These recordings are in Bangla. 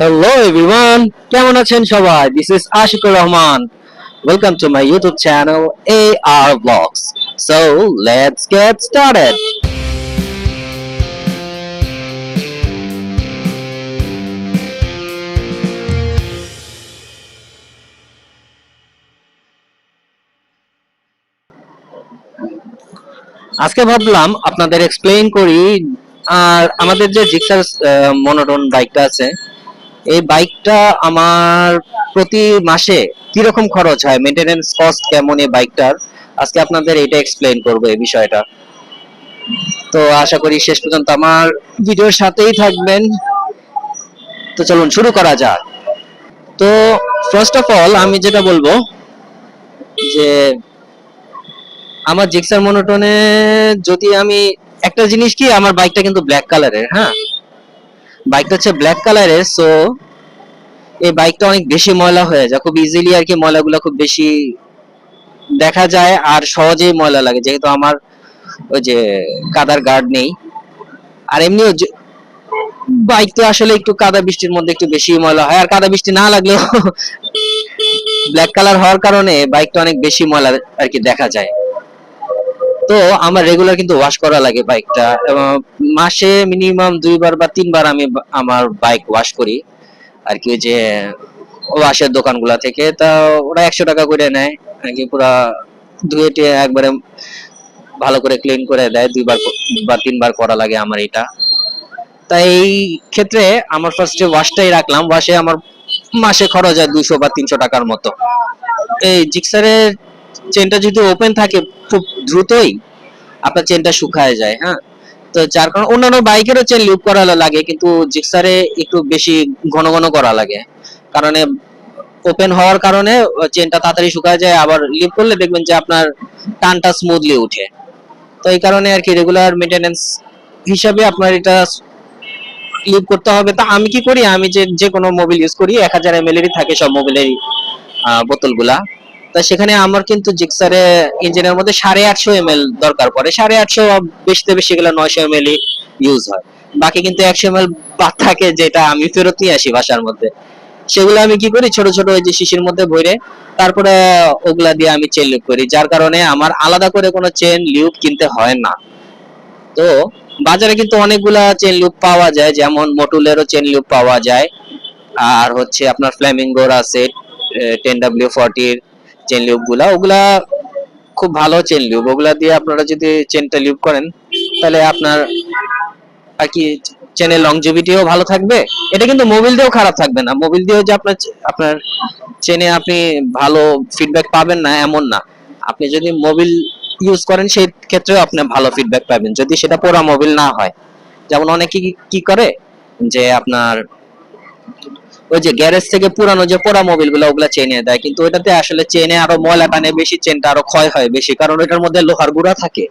Hello everyone, কেমন আছেন সবাই? This is Ashikur Rahman. Welcome to my YouTube channel AR Vlogs. So let's get started. আজকে ভাবলাম আপনাদের এক্সপ্লেইন করি আর আমাদের যে জিক্সার মনোটন বাইকটা আছে এই বাইকটা আমার প্রতি মাসে কিরকম খরচ হয়, মেইনটেনেন্স কস্ট কেমন এই বাইকটার, আজকে আপনাদের এটা এক্সপ্লেইন করবো এই বিষয়টা। তো আশা করি শেষ পর্যন্ত আমার ভিডিওর সাথেই থাকবেন। তো চলুন শুরু করা যাক। তো ফার্স্ট অফ অল আমি যেটা বলবো যে আমার জিক্সার মনোটনে যদি আমি একটা জিনিস কি, আমার বাইকটা কিন্তু ব্ল্যাক কালারের, হ্যাঁ বাইকটা হচ্ছে ব্ল্যাক কালারের। সো এই বাইকটা অনেক বেশি ময়লা হয়ে যায়, খুব ইজিলি আর কি, ময়লাগুলো খুব বেশি দেখা যায় আর সহজেই ময়লা লাগে, যেহেতু আমার ওই যে কাদার গার্ড নেই। আর এমনিও বাইক তো আসলে একটু কাদা বৃষ্টির মধ্যে একটু বেশি ময়লা হয়, আর কাদা বৃষ্টি না লাগলেও ব্ল্যাক কালার হওয়ার কারণে বাইকটা অনেক বেশি ময়লা আর কি দেখা যায়। তো আমার রেগুলার কিন্তু ওয়াশ করা লাগে বাইকটা, এবং মাসে মিনিমাম 2 বার বা 3 বার আমি আমার বাইক ওয়াশ করি আর কি, যে ওয়াশের দোকানগুলা থেকে। তা ওরা 100 টাকা করে নেয় আর কি, পুরা ধুয়ে টুয়ে একবারে ভালো করে ক্লিন করে দেয়। 2 বার বা 3 বার করা লাগে আমার এটা। তাই এই ক্ষেত্রে আমার ফার্স্টে ওয়াশটাই রাখলাম, ওয়াশে আমার মাসে খরচ হয় 200 বা 300 টাকার মতো। এই জিক্সারের চেনটা যদি ওপেন থাকে খুব দ্রুতই আপনার চেনটা শুকায় যায়, হ্যাঁ। তো যার কারণে অন্যান্য বাইকেরও চেন লিউপ করা লাগে, কিন্তু জিক্সারে একটু বেশি ঘন ঘন করা লাগে, কারণে ওপেন হওয়ার কারণে চেনটা তাড়াতাড়ি শুকায় যায়। আবার লিপ করলে দেখবেন যে আপনার টানটা স্মুথলি উঠে। তো এই কারণে আর কি রেগুলার মেইনটেনেন্স হিসাবে আপনার এটা লিপ করতে হবে। তা আমি কি করি, আমি যে যে কোনো মোবিল ইউজ করি 1000 ml এরই থাকে সব মোবিলের বোতলগুলা। তা সেখানে আমার কিন্তু জিক্সারে ইঞ্জিনের মধ্যে 850 ml দরকার পড়ে, 850, বেশিতে বেশি গেলে 900 ml ইউজ হয়। বাকি কিন্তু 100 ml বাদ থাকে, যেটা আমি ফেরত নিয়ে আসি বাসার মধ্যে। সেগুলো আমি কি করি, ছোট ছোট ওই যে শিশির মধ্যে ভরে তারপরে ওগুলা দিয়ে আমি চেন লিউপ করি, যার কারণে আমার আলাদা করে কোনো চেন লিউপ কিনতে হয় না। তো বাজারে কিন্তু অনেকগুলা চেন লুপ পাওয়া যায়, যেমন মটুলেরও চেন লুপ পাওয়া যায়, আর হচ্ছে আপনার ফ্ল্যামিঙ্গোর আছে 10W40 চেন লুপ গুলা, ওগুলা খুব ভালো চেন লুপ। ওগুলা দিয়ে আপনারা যদি চেনটা লুপ করেন তাহলে আপনার আর কি চেনের লংজিভিটিও ভালো থাকবে। এটা কিন্তু মোবিল দিয়েও খারাপ থাকবে না, মোবিল দিয়েও যে আপনার আপনার চেনে আপনি ভালো ফিডব্যাক পাবেন না এমন না। আপনি যদি মোবিল ইউজ করেন সেই ক্ষেত্রেও আপনি ভালো ফিডব্যাক পাবেন, যদি সেটা পোড়া মোবিল না হয়। যেমন অনেকে কি করে যে আপনার ওই যে গ্যারেজ থেকে পুরানো যে পোড়া মোবিল গুলো ওগুলা চেনে দেয়, কিন্তু ওইটাতে আসলে চেনে আরো ময়লা টানে বেশি, চেনটা আরো ক্ষয় হয় বেশি, কারণ ওইটার মধ্যে লোহার গুঁড়া থাকে।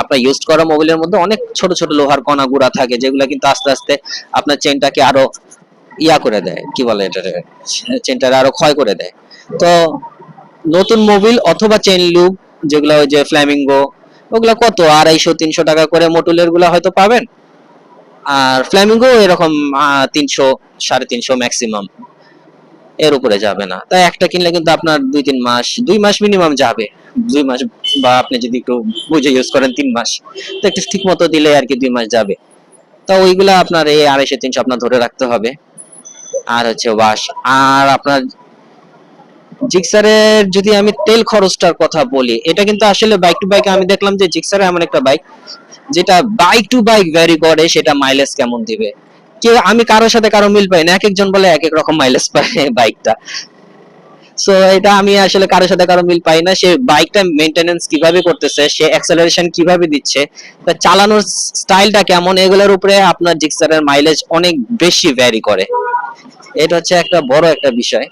আপনার ইউজ করা মোবিলের মধ্যে অনেক ছোট ছোট লোহার কণা গুঁড়া থাকে, যেগুলো কিন্তু আস্তে আস্তে আপনার চেনটাকে আরো ইয়া করে দেয়, কি বলে এটা, চেনটাকে আরো ক্ষয় করে দেয়। তো নতুন মোবিল অথবা চেন লুব, যেগুলো ওই যে ফ্ল্যামিঙ্গো, ওগুলা কত 250-300 টাকা করে মটুলের গুলা হয়তো পাবেন, আর ফ্ল্যামিঙ্গো এরকম 300-350 ম্যাক্সিমাম, এর উপরে যাবে না। তাই একটা কিনলে কিন্তু আপনার 2-3 মাস, 2 মাস মিনিমাম যাবে। 2 মাস, বা আপনি যদি একটু বুঝে ইউজ করেন 3 মাস, তো একটু ঠিক মতো দিলে আর কি 2 মাস যাবে। তো ওইগুলা আপনার এই 250-300 আপনার ধরে রাখতে হবে। আর হচ্ছে ওয়াশ, আর আপনার জিক্সারের যদি আমি তেল খরচটার কথা বলি, এটা কিন্তু আসলে বাইক টু বাইক আমি দেখলাম যে জিক্সার এমন একটা বাইক যেটা বাইক টু বাইক ভ্যারি করে, সেটা মাইলেজ কেমন দিবে। আমি কারোর সাথে কারো মিল পাই না, এক একজন বলে এক এক রকম মাইলেজ পায় বাইকটা। সো এটা আমি আসলে কারোর সাথে কারো মিল পাই না, সে বাইকটা মেইনটেনেন্স কিভাবে করতেছে, সে অ্যাক্সেলারেশন কিভাবে দিচ্ছে, তা চালানোর স্টাইলটা কেমন, এগুলোর উপরে আপনার জিক্সারের মাইলেজ অনেক বেশি ভ্যারি করে। এটা হচ্ছে একটা বড় একটা বিষয়।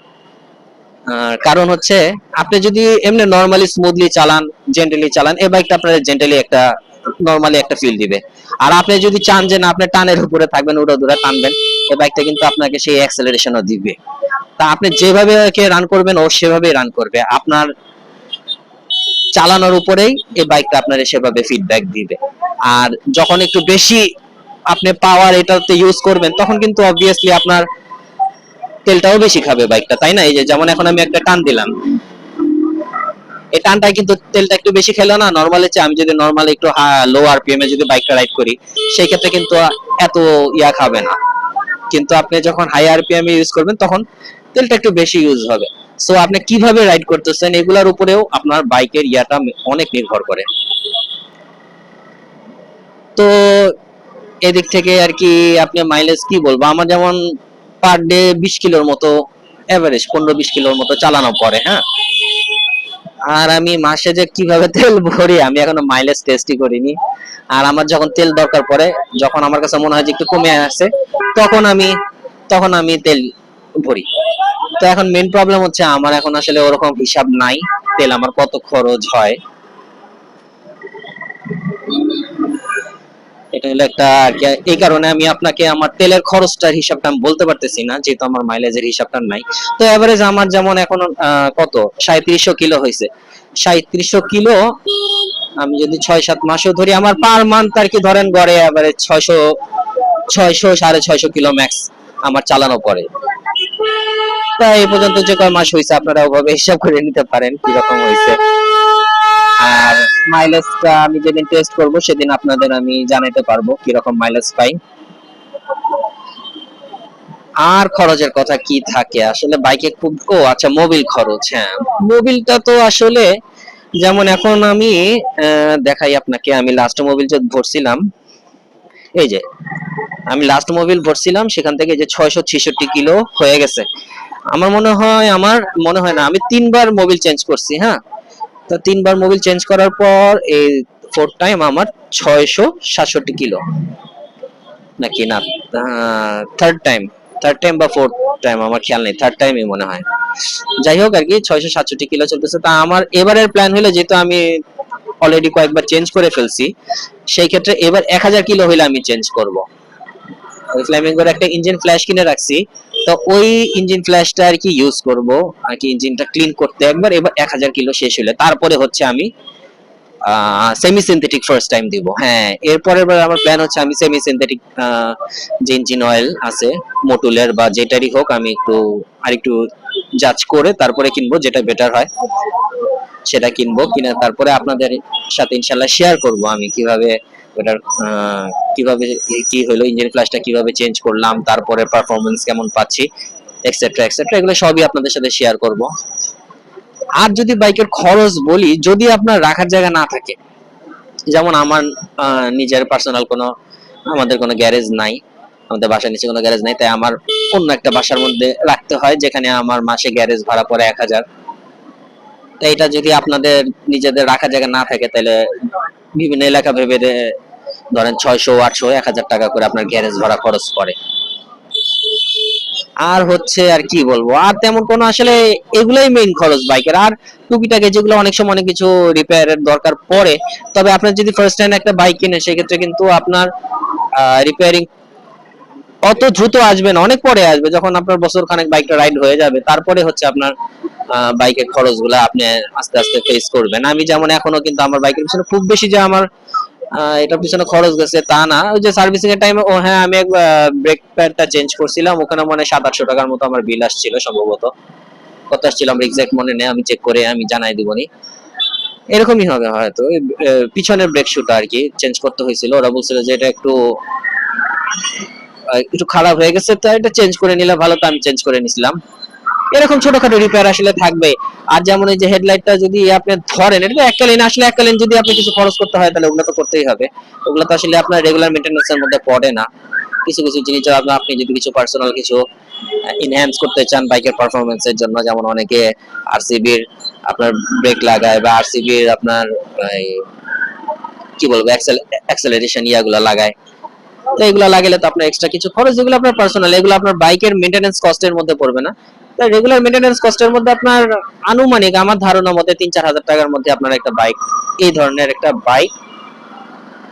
কারণ হচ্ছে আপনি যদি এমনি নরমালি স্মুথলি চালান, জেন্টালি চালান, এই বাইকটা আপনার জেন্টালি একটা নরমালি একটা ফিল দিবে। আর আপনি যদি চান যে না আপনি টানের উপরে থাকবেন, উড়া টানবেন, এই বাইকটা কিন্তু আপনাকে সেই অ্যাক্সেলারেশনও দিবে। তা আপনি যেভাবে রান করবেন ও সেভাবেই রান করবে, আপনার চালানোর উপরেই এই বাইকটা আপনার সেভাবে ফিডব্যাক দিবে। আর যখন একটু বেশি আপনি পাওয়ার এটাতে ইউজ করবেন, তখন কিন্তু অবভিয়াসলি আপনার তেলটাও বেশি খাবে বাইকটা, তাই না? এই যে যেমন এখন আমি একটা টান দিলাম, এই টানটায় কিন্তু তেলটা একটু বেশি খেলো না নরমালি চেয়ে? আমি যদি নরমালি একটু লো আরপিএম এ যদি বাইকটা রাইড করি, সেই ক্ষেত্রে কিন্তু এত ইয়া খাবে না। কিন্তু আপনি যখন হাই আরপিএম এ ইউজ করবেন তখন তেলটা একটু বেশি ইউজ হবে। সো আপনি কিভাবে রাইড করতেছেন এগুলোর উপরেও আপনার বাইকের ইয়াটা অনেক নির্ভর করে। তো এদিক থেকে আর কি আপনি মাইলেজ কি বলবো, আমার যেমন পার ডে 20 কিলোর মতো এভারেজ, 15-20 কিলোর মতো চালানো পড়ে, হ্যাঁ। আর আমি মাসে যে কিভাবে তেল ভরি আমি এখনো মাইলেজ টেস্টই করিনি। আর আমার যখন তেল দরকার পড়ে, যখন আমার কাছে মনে হয় যে একটু কমে আসছে, তখন আমি তখন আমি তেল ভরি। তো এখন মেইন প্রবলেম হচ্ছে আমার এখন আসলে ওরকম হিসাব নাই তেল আমার কত খরচ হয়। এটা হলো একটা আর কি, এই কারণে আমি আপনাকে আমার তেলের খরচটার হিসাবটা আমি বলতে পারতেছি না, যেহেতু আমার মাইলেজের হিসাবটা নাই। তো এভারেজ আমার যেমন এখন কত 3700 কিলো হয়েছে। 3700 কিলো আমি যদি 6-7 মাসও ধরি, আমার পার মান্থ আর কি ধরেন গড়ে এভারেজ 600, 600, 650 কিলো ম্যাক্স আমার চালানো পড়ে। তা এই পর্যন্ত যে কয় মাস হয়েছে আপনারা ওভাবে হিসাব করে নিতে পারেন কিরকম হয়েছে। আর মাইলেজটা আমি যেদিন টেস্ট করব সেদিন আপনাদের আমি জানাতে পারবো কিরকম মাইলেজ পাই। আর খরচের কথা কি থাকে আসলে বাইকে খুব, ও আচ্ছা মোবিল খরচ, হ্যাঁ মোবিলটা তো আসলে যেমন এখন আমি দেখাই আপনাকে, আমি লাস্ট মোবিল যে ভরছিলাম, এই যে আমি লাস্ট মোবিল ভরছিলাম সেখান থেকে যে 666 কিলো হয়ে গেছে। আমার মনে হয় না আমি 3 বার মোবিল চেঞ্জ করছি, হ্যাঁ। তো 3 বার মোবিল চেঞ্জ করার পর এই ফোর্থ টাইম আমার 667 কিলো, নাকি না থার্ড টাইম, থার্ড টাইম বা ফোর্থ টাইম আমার খেয়াল নেই, থার্ড টাইমই মনে হয়। যাই হোক আর কি 667 কিলো চলতেছে। তা আমার এবারের প্ল্যান হলো, যেহেতু আমি অলরেডি কয়েকবার চেঞ্জ করে ফেলছি, সেই ক্ষেত্রে এবার 1000 কিলো হইলে আমি চেঞ্জ করব। ওই ফ্ল্যামিঙ্গোর একটা ইঞ্জিন ফ্ল্যাশ কিনে রাখছি, তো ওই ইঞ্জিন ফ্ল্যাশটা আর কি ইউজ করব আর কি, ইঞ্জিনটা ক্লিন করতে একবার। এবার 1000 কিলো শেষ হলে তারপরে হচ্ছে আমি সেমি সিনথেটিক ফার্স্ট টাইম দিব, হ্যাঁ। এরপরের বার আমার প্ল্যান হচ্ছে আমি সেমি সিনথেটিক যে ইঞ্জিন অয়েল আছে মোটুলের বা যেটারই হোক, আমি একটু আরেকটু জাজ করে তারপরে কিনবো, যেটা বেটার হয় সেটা কিনবো। কিনে তারপরে আপনাদের সাথে ইনশাল্লাহ শেয়ার করব আমি কিভাবে ওটার কিভাবে কি হলো, ইঞ্জিন ফ্ল্যাশটা কিভাবে চেঞ্জ করলাম, তারপরে পারফরমেন্স কেমন পাচ্ছি, এক্সেট্রা এক্সেট্রা, এগুলো সবই আপনাদের সাথে শেয়ার করব। আর যদি বাইকের খরচ বলি, যদি আপনার রাখার জায়গা না থাকে, যেমন আমার নিজের পার্সোনাল কোনো, আমাদের কোনো গ্যারেজ নাই, আমাদের বাসার নিচে কোনো গ্যারেজ নাই, তাই আমার অন্য একটা বাসার মধ্যে রাখতে হয়, যেখানে আমার মাসে গ্যারেজ ভাড়া পড়ে 1000। তাই এটা যদি আপনাদের নিজেদের রাখার জায়গা না থাকে, তাহলে বিভিন্ন এলাকা ভেবে ধরেন 600, 800, 1000 টাকা করে আপনার গ্যারেজ ভাড়া খরচ পড়ে। আর হচ্ছে আর কি বলবো, আর তেমন কোনো আসলে এগুলাই মেইন খরচ বাইকের। আর টুকিটাকি যেগুলো অনেক সময় অনেক কিছু রিপেয়ারের দরকার পড়ে, তবে আপনার যদি ফার্স্ট টাইম একটা বাইক কিনে, সেক্ষেত্রে কিন্তু আপনার রিপেয়ারিং অত দ্রুত আসবে না, অনেক পরে আসবে, যখন আপনার বছর খানেক বাইকটা রাইড হয়ে যাবে, তারপরে হচ্ছে আপনার বাইকের খরচগুলো আপনি আস্তে আস্তে ফেস করবেন। আমি যেমন এখনো কিন্তু আমার বাইকের পিছনে খুব বেশি যে আমার এটার পিছনে খরচ গেছে তা না। ওই যে সার্ভিসিং এর টাইমে, ও হ্যাঁ, আমি এক ব্রেক প্যাডটা চেঞ্জ করছিলাম, ওখানে মানে 700-800 টাকার মতো আমার বিল আসছিল সম্ভবত। কত আসছিল আমার এক্সাক্ট মনে নেই, আমি চেক করে আমি জানাই দিবনি। এরকমই হবে হয়তো। পিছনের ব্রেক শুটা আর কি চেঞ্জ করতে হয়েছিল, ওরা বলছিল যে এটা একটু একটু খারাপ হয়ে গেছে, তো এটা চেঞ্জ করে নিলে ভালো, তো আমি চেঞ্জ করে নিছিলাম। এরকম ছোটখাটো রিপেয়ার আসলে থাকবে। আর যেমন এই যে হেডলাইটটা যদি আপনি ধরেন, এটা তো একটা লাইন, আসলে একটা লাইন যদি আপনি কিছু খরচ করতে হয়, তাহলে ওগুলো তো করতেই হবে। ওগুলো তো আসলে আপনার রেগুলার মেইনটেনেন্স এর মধ্যে পড়ে না। কিছু কিছু জিনিস আপনি যদি কিছু পার্সোনাল কিছু এনহ্যান্স করতে চান বাইকের পারফরমেন্স এর জন্য, যেমন অনেকে আরসিবির আপনার ব্রেক লাগায়, বা আরসিবির আপনার কি বলবো অ্যাক্সেলারেশন ইয়াগুলো লাগায়। তো এগুলো লাগালে তো আপনার এক্সট্রা কিছু খরচ, যেগুলো আপনার পার্সোনাল, এগুলো আপনার বাইকের মেইনটেনেন্স কস্টের মধ্যে পড়বে না। তাই রেগুলার মেইনটেনেন্স কস্টের মধ্যে আপনার আনুমানিক আমার ধারণা মতে 3-4 হাজার টাকার মধ্যে আপনার একটা বাইক, এই ধরনের একটা বাইক,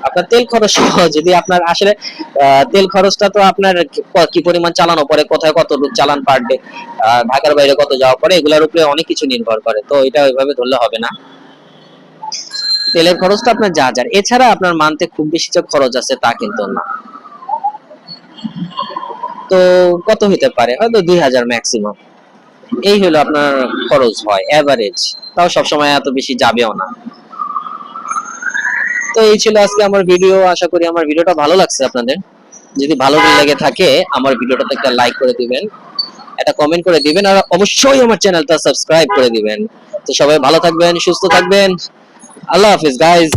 আপনার তেল খরচ সহ, যদি আপনার আসলে তেল খরচটা তো আপনার কি পরিমাণ চালানো পরে, কোথায় কত দূর চালান পার ডে, ঢাকার বাইরে কত যাওয়া পরে, এগুলোর উপরে অনেক কিছু নির্ভর করে। তো এটা ওইভাবে ধরলে হবে না। তেলের খরচটা আপনার যা যা, এছাড়া আপনার মান্থে খুব বেশি যে খরচ আছে তা কিন্তু না। তো কত হতে পারে, হয়তো 2000 ম্যাক্সিমাম। এই হলো আপনার খরচ হয় এভারেজ, তাও সবসময় এত বেশি যাবেও না। তো এই ছিল আজকে আমার ভিডিও, আশা করি আমার ভিডিওটা ভালো লাগছে আপনাদের। যদি ভালো লেগে থাকে আমার ভিডিওটাতে একটা লাইক করে দিবেন, একটা কমেন্ট করে দিবেন, আর অবশ্যই আমার চ্যানেলটা সাবস্ক্রাইব করে দিবেন। তো সবাই ভালো থাকবেন, সুস্থ থাকবেন। আল্লাহ হাফিজ গাইজ।